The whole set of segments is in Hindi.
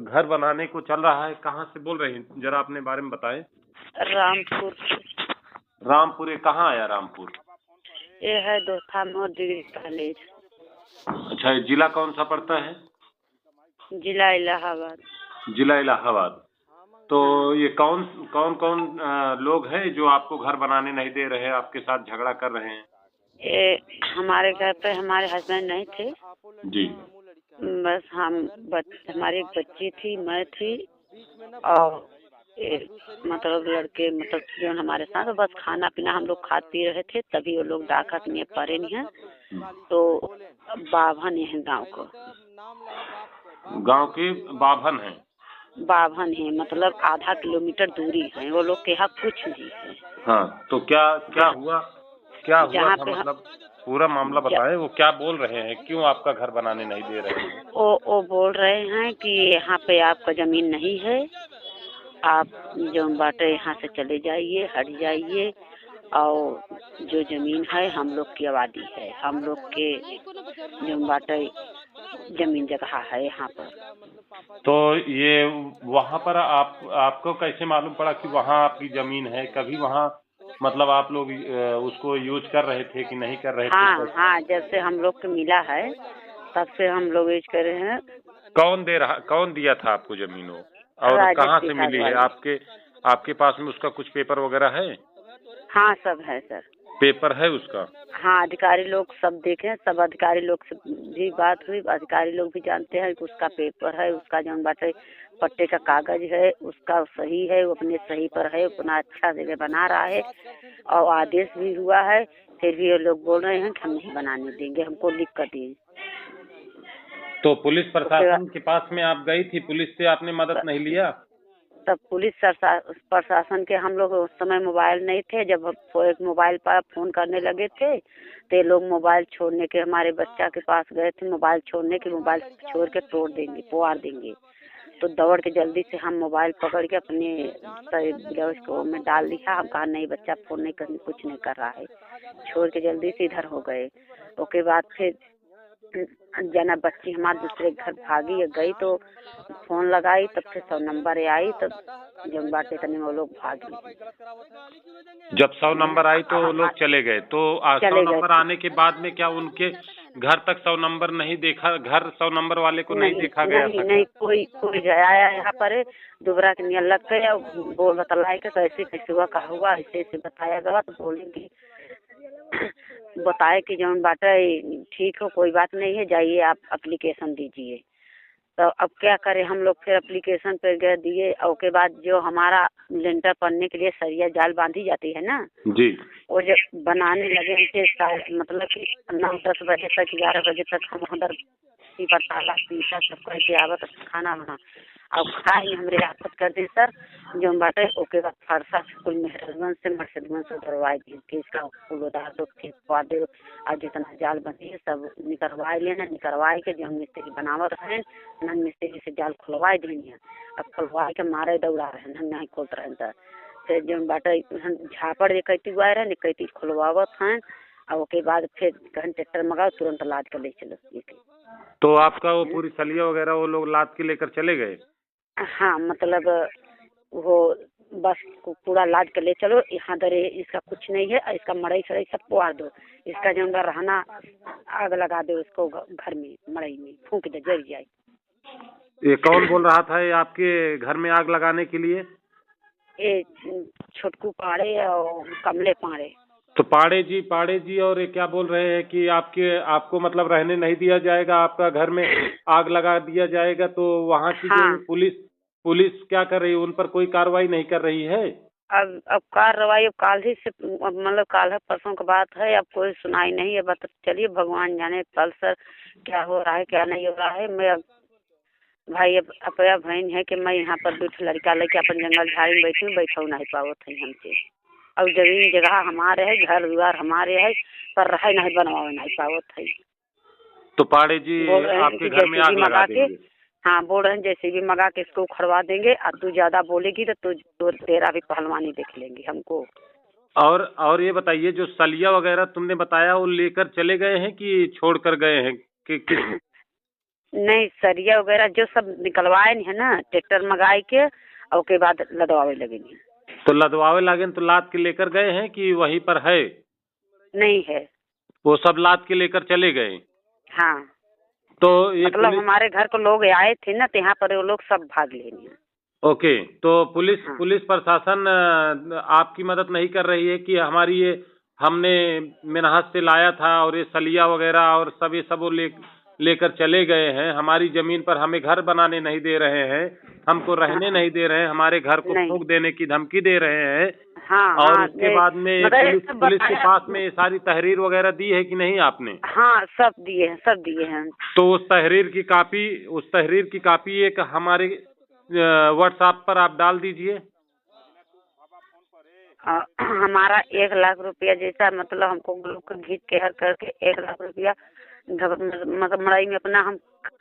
घर बनाने को चल रहा है, कहाँ से बोल रही हैं? जरा अपने बारे में बताएं। रामपुर। रामपुर, ये कहाँ आया रामपुर? ये है दोस्ता मोर डिग्री कॉलेज। अच्छा, ये जिला कौन सा पड़ता है? जिला इलाहाबाद। जिला इलाहाबाद। तो ये कौन कौन कौन लोग हैं जो आपको घर बनाने नहीं दे रहे हैं, आपके साथ झगड़ा कर रहे हैं? ये हमारे घर पे हमारे हस्बैंड नहीं थे जी। बस हमारी एक बच्ची थी, मैं थी और मतलब लड़के मतलब जो हमारे साथ बस खाना पीना हम लोग खा पी रहे थे, तभी वो लोग डाका के लिए परे नहीं है। तो बाभन है गांव को, गांव के बाभन है। बाभन है मतलब आधा किलोमीटर दूरी है, वो लोग के यहाँ कुछ नहीं है। हाँ, तो क्या क्या हुआ था? मतलब पूरा मामला बताएं। वो क्या बोल रहे हैं, क्यों आपका घर बनाने नहीं दे रहे हैं? वो बोल रहे हैं कि यहाँ पे आपका जमीन नहीं है, आप जो बाटे यहाँ से चले जाइए, हट जाइए, और जो जमीन है हम लोग की आबादी है, हम लोग के जो बाटे जमीन जगह है यहाँ पर। तो ये वहाँ पर आपको कैसे मालूम पड़ा कि वहाँ आपकी जमीन है? कभी वहाँ मतलब आप लोग उसको यूज कर रहे थे कि नहीं कर रहे थे? हाँ, जब से हम लोग को मिला है तब से हम लोग यूज कर रहे हैं। कौन दिया था आपको जमीन वो, और कहाँ से मिली है? आपके पास में उसका कुछ पेपर वगैरह है? हाँ, सब है सर। पेपर है उसका? हाँ, अधिकारी लोग सब देखे, सब अधिकारी लोग से भी बात हुई, अधिकारी लोग भी जानते हैं कि उसका पेपर है, उसका जो बाटे पट्टे का कागज है उसका सही है, वो अपने सही पर है, अपना अच्छा जगह बना रहा है और आदेश भी हुआ है। फिर भी ये लोग बोल रहे हैं कि हम नहीं बनाने देंगे, हमको लिख कर दिए। तो पुलिस प्रशासन के पास में आप गई थी, पुलिस से आपने मदद नहीं लिया? तब पुलिस प्रशासन के हम लोग उस समय मोबाइल नहीं थे, जब एक मोबाइल पर फोन करने लगे थे तो ये लोग मोबाइल छोड़ने के हमारे बच्चा के पास गए थे, मोबाइल छोड़ने के, मोबाइल छोड़ के तोड़ देंगे, पुआर देंगे। तो दौड़ के जल्दी से हम मोबाइल पकड़ के अपने ब्लाउज को में डाल दिया। हम कहा नहीं, बच्चा फोन नहीं करने, कुछ नहीं कर रहा है, छोड़ के जल्दी से इधर हो गए। उसके बाद फिर जना बच्ची हमारे दूसरे घर भागी गई तो फोन लगाई, तब फिर 100 नंबर आई, तब जब बाटे तने वो लोग भागी। जब 100 नंबर आई तो वो लोग चले गए। तो 100 नंबर आने के बाद में क्या उनके घर तक 100 नंबर नहीं देखा? घर 100 नंबर वाले को नहीं देखा गया था? नहीं, कोई आया यहाँ पर दुबरा के नियर लग गया, बोल बतलाए कि कैसे कैसे हुआ, कहा हुआ, ऐसे ऐसे बताया गया। तो बोलेंगे बताए कि जो बाटा ठीक हो, कोई बात नहीं है, जाइए आप एप्लीकेशन दीजिए। तो अब क्या करें हम लोग, फिर एप्लीकेशन पे गए, दिए। और के बाद जो हमारा लेंटर पड़ने के लिए सरिया जाल बांधी जाती है ना जी, वो जब बनाने लगे हमसे मतलब कि 9-10 बजे तक, 11 बजे तक हम उधर ताला पीसा सब करके आवत खाना बना और खाए हमरे आफत कर दी सर जो बाटे। ओके बाद फरसा कुल मेहरगंज से मर्सिडगंज से उधरवाए कि इसका फूलोदार दो खिंचवा दे और जितना जाल बनी है सब निकलवाए लेना, निकलवाए के जो मिस्त्री बनावत है नन मिस्त्री से जाल खुलवाए देनी है। अब खुलवाए के मारे दौड़ा रहे हैं, नहीं खोलते रहे। फिर जो बाटे झापड़ जे कहती हुआ रहे कहती खुलवावत हैं और उसके बाद फिर कहीं ट्रैक्टर मंगाओ, तुरंत लाद कर ले चलो। तो आपका वो पूरी सलिया वगैरह वो लोग लाद के लेकर चले गए? हाँ, मतलब वो बस पूरा लाद कर ले चलो, यहाँ दरे इसका कुछ नहीं है, इसका मड़ई सड़ई सब पुआर दो, इसका जो रहना आग लगा दो इसको घर में, मड़ई में फूंक दे, जल जाए। ये कौन बोल रहा था ये आपके घर में आग लगाने के लिए? ये छोटकू पाड़े और कमले पाड़े। तो पाड़े जी और ये क्या बोल रहे हैं कि आपको मतलब रहने नहीं दिया जाएगा, आपका घर में आग लगा दिया जाएगा? तो वहाँ की जो पुलिस क्या कर रही है, उन पर कोई कार्रवाई नहीं कर रही है? अब कार्रवाई अब काल ही से मतलब काल परसों की बात है, अब कोई सुनाई नहीं है। बस चलिए भगवान जाने कल सर क्या हो रहा है क्या नहीं हो रहा है। मैं भाई अब अपया बहन है कि मैं यहाँ पर 2 लड़का लेके अपन जंगल झाड़ी में बैठा नहीं पाओ थे हमसे। और जमीन जगह हमारे है, घर द्वार हमारे है, पर रह नहीं बनवा नहीं पाओ थे। तो पाड़े जी आपके घर में आग लगा देंगे? हाँ, बोल रहे हैं जैसे भी मंगा के इसको उखड़वा देंगे और तू ज्यादा बोलेगी तो तेरा भी पहलवानी देख लेंगे हमको। और ये बताइए, जो सलिया वगैरह तुमने बताया वो लेकर चले गए हैं कि छोड़ कर गए हैं कि नहीं, सरिया वगैरह जो सब निकलवाए है ना, ट्रैक्टर मंगाई के और के बाद लदवावे लगे। तो लदवावे लागे तो लाद के लेकर गए हैं कि वहीं पर है? नहीं है। वो सब लाद के लेकर चले गए? हाँ। तो ये मतलब हमारे घर को लोग आए थे ना, तो यहाँ पर वो लोग सब भाग लिए। ओके, तो पुलिस हाँ। पुलिस प्रशासन आपकी मदद नहीं कर रही है कि हमारी ये हमने मिन्हाज से लाया था और ये सलिया वगैरह और सब ये सब वो लेकर चले गए हैं, हमारी जमीन पर हमें घर बनाने नहीं दे रहे हैं, हमको रहने नहीं दे रहे हैं, हमारे घर को फूंक देने की धमकी दे रहे हैं? हाँ, और हाँ, उसके बाद में पुलिस के पास में ये सारी तहरीर वगैरह दी है कि नहीं आपने? हाँ, सब दिए हैं, सब दिए हैं। तो उस तहरीर की कापी एक हमारे व्हाट्सएप पर आप डाल दीजिए। हमारा 1 लाख रुपया जैसा, मतलब हमको लोग को घीच के हर करके 1 लाख रुपया मतलब मड़ाई में अपना हम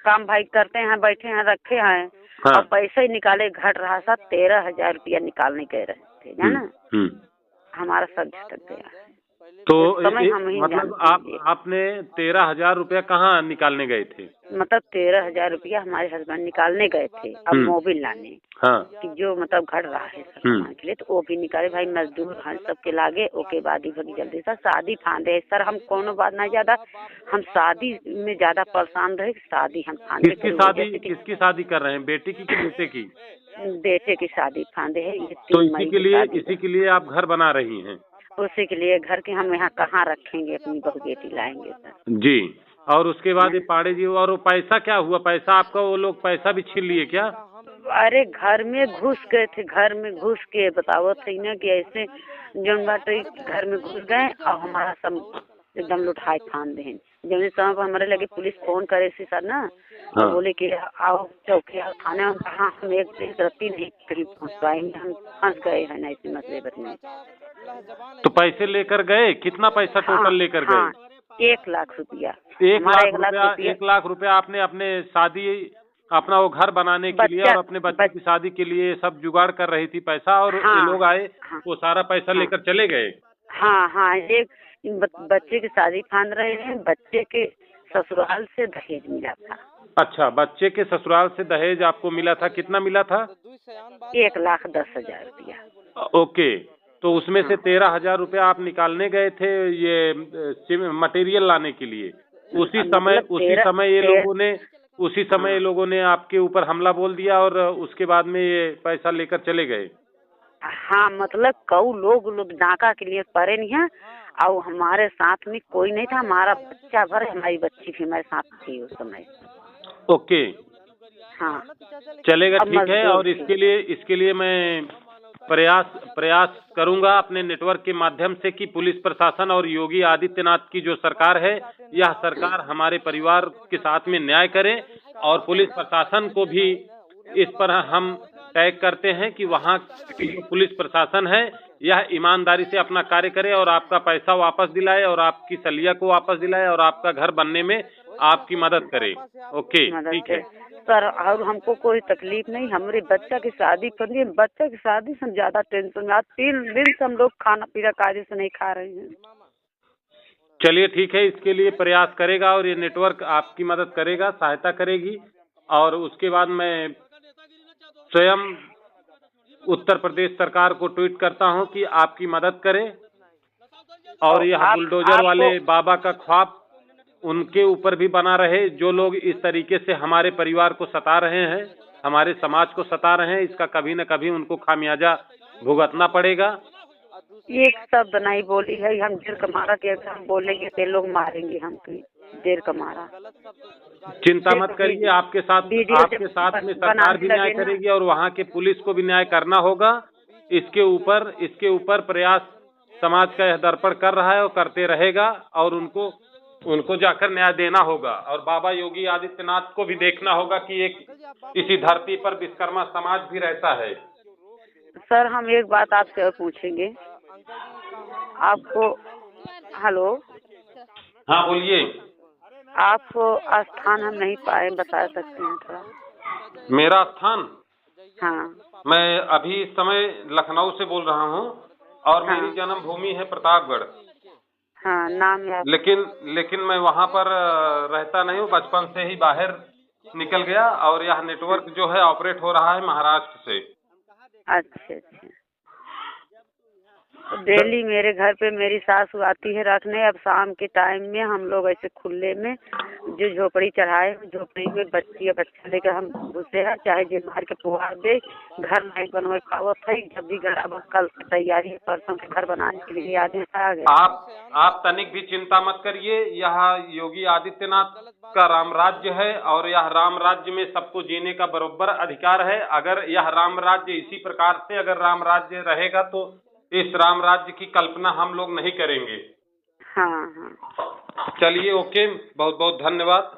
काम भाई करते हैं, बैठे हैं, रखे हैं। हाँ। और पैसे ही निकाले घट रहा था, 13,000 रुपया निकालने कह रहे थे, जाना। हमारा सब झटक गया। तो मतलब आपने 13,000 रुपया कहाँ निकालने गए थे? मतलब 13,000 रुपया हमारे हस्बैंड निकालने गए थे अब मोबिल लाने। हाँ। कि जो मतलब घट रहा है सामान के लिए, तो वो भी निकाले भाई, मजदूर हाँ सबके लागे। ओके बाद ही भगी जल्दी सर, शादी फांदे सर, हम कोनो बात नहीं, ज्यादा हम शादी में ज्यादा परेशान रहे। शादी हम फांदे। किसकी शादी कर रहे हैं, बेटी की कि बेटे की? बेटे की शादी फांदे है। तो इसी के लिए आप घर बना रही हैं? उसी के लिए घर के हम यहाँ कहाँ रखेंगे, अपनी बहू बेटी लाएंगे सर जी। और उसके बाद ये पाड़े जी, और वो पैसा क्या हुआ? पैसा आपका वो लोग पैसा भी छीन लिए क्या? अरे घर में घुस गए थे, घर में घुस के बताओ थे ना कि ऐसे जो बाटे घर में घुस गए और हमारा सब एकदम लुटाए फान दे। जब समय पर हमारे लगे पुलिस फोन करे थी सर ना। हाँ। बोले कि आओ चौकी आओ थाने। हम कहा हम एक रत्ती नहीं कहीं पहुँच पाएंगे, हम फंस गए हैं ना इसी मसले में। तो पैसे लेकर गए? कितना पैसा टोटल लेकर गए? 1 लाख रुपया। 1 लाख रुपया आपने अपने शादी, अपना वो घर बनाने के लिए और अपने बच्चे की शादी के लिए सब जुगाड़ कर रही थी पैसा, और ये लोग आए वो सारा पैसा लेकर चले गए? हाँ हाँ, एक बच्चे की शादी फांद रहे हैं, बच्चे के ससुराल से दहेज मिला था। अच्छा, बच्चे के ससुराल से दहेज आपको मिला था? कितना मिला था? 1,10,000 रुपया। ओके, तो उसमें से 13,000 रुपया आप निकालने गए थे ये मटेरियल लाने के लिए। उसी समय ये लोगों ने आपके ऊपर हमला बोल दिया और उसके बाद में ये पैसा लेकर चले गए? हाँ, मतलब कई लोग डाका के लिए पड़े नहीं है, और हमारे साथ में कोई नहीं था। हमारा बच्चा भर, हमारी बच्ची भी हमारे साथ थी उस समय। ओके। हाँ, चलेगा, ठीक है। और इसके लिए मैं प्रयास करूंगा अपने नेटवर्क के माध्यम से कि पुलिस प्रशासन और योगी आदित्यनाथ की जो सरकार है, यह सरकार हमारे परिवार के साथ में न्याय करे, और पुलिस प्रशासन को भी इस पर हम टैग करते हैं कि वहाँ की जो पुलिस प्रशासन है यह ईमानदारी से अपना कार्य करे और आपका पैसा वापस दिलाए और आपकी सलिया को वापस दिलाए और आपका घर बनने में आपकी मदद करे। ओके, ठीक है सर। और हमको कोई तकलीफ नहीं, हमारे बच्चा की शादी करनी है। बच्चा की शादी से ज्यादा टेंशन में, आज 3 दिन से हम लोग खाना पीना कायदे से नहीं खा रहे हैं। चलिए, ठीक है, इसके लिए प्रयास करेगा और ये नेटवर्क आपकी मदद करेगा, सहायता करेगी। और उसके बाद मैं स्वयं उत्तर प्रदेश सरकार को ट्वीट करता हूं कि आपकी मदद करें, और यह बुलडोजर वाले बाबा का ख्वाब उनके ऊपर भी बना रहे, जो लोग इस तरीके से हमारे परिवार को सता रहे हैं, हमारे समाज को सता रहे हैं। इसका कभी न कभी उनको खामियाजा भुगतना पड़ेगा। एक शब्द नहीं बोली है, हम देर कमारा के हम बोलेंगे तो लोग मारेंगे हमको। देर कमारा, चिंता मत करिए, आपके साथ में सरकार भी न्याय करेगी और वहाँ के पुलिस को भी न्याय करना होगा। इसके ऊपर प्रयास समाज का यह दर्पण कर रहा है और करते रहेगा, और उनको जाकर न्याय देना होगा। और बाबा योगी आदित्यनाथ को भी देखना होगा कि एक इसी धरती पर विश्वकर्मा समाज भी रहता है। सर, हम एक बात आपसे और पूछेंगे आपको। हेलो, हाँ बोलिए। आपको स्थान हम नहीं पाए, बता सकते हैं थोड़ा? मेरा स्थान? हाँ, मैं अभी इस समय लखनऊ से बोल रहा हूँ, और हाँ। मेरी जन्मभूमि है प्रतापगढ़। हाँ, नाम याद। लेकिन मैं वहाँ पर रहता नहीं हूँ, बचपन से ही बाहर निकल गया और यह नेटवर्क जो है ऑपरेट हो रहा है महाराष्ट्र से। अच्छा अच्छा। तो डेली मेरे घर पे मेरी सासू आती है रखने। अब शाम के टाइम में हम लोग ऐसे खुले में जो झोपड़ी चढ़ाए, झोपड़ी में बच्चा लेकर हम घुसे हैं, चाहे जो मार के पुआर दे, घर नहीं बनवे पावत है। जब भी घर अब कल की तैयारी है, परसों के घर बनाने के लिए आदमी आ गए। आप तनिक भी चिंता मत करिए। यह योगी आदित्यनाथ का राम राज्य है और यह राम राज्य में सबको जीने का बराबर अधिकार है। अगर यह राम राज्य इसी प्रकार से अगर राम राज्य रहेगा तो इस राम राज्य की कल्पना हम लोग नहीं करेंगे। हाँ हाँ। चलिए, ओके, बहुत बहुत धन्यवाद।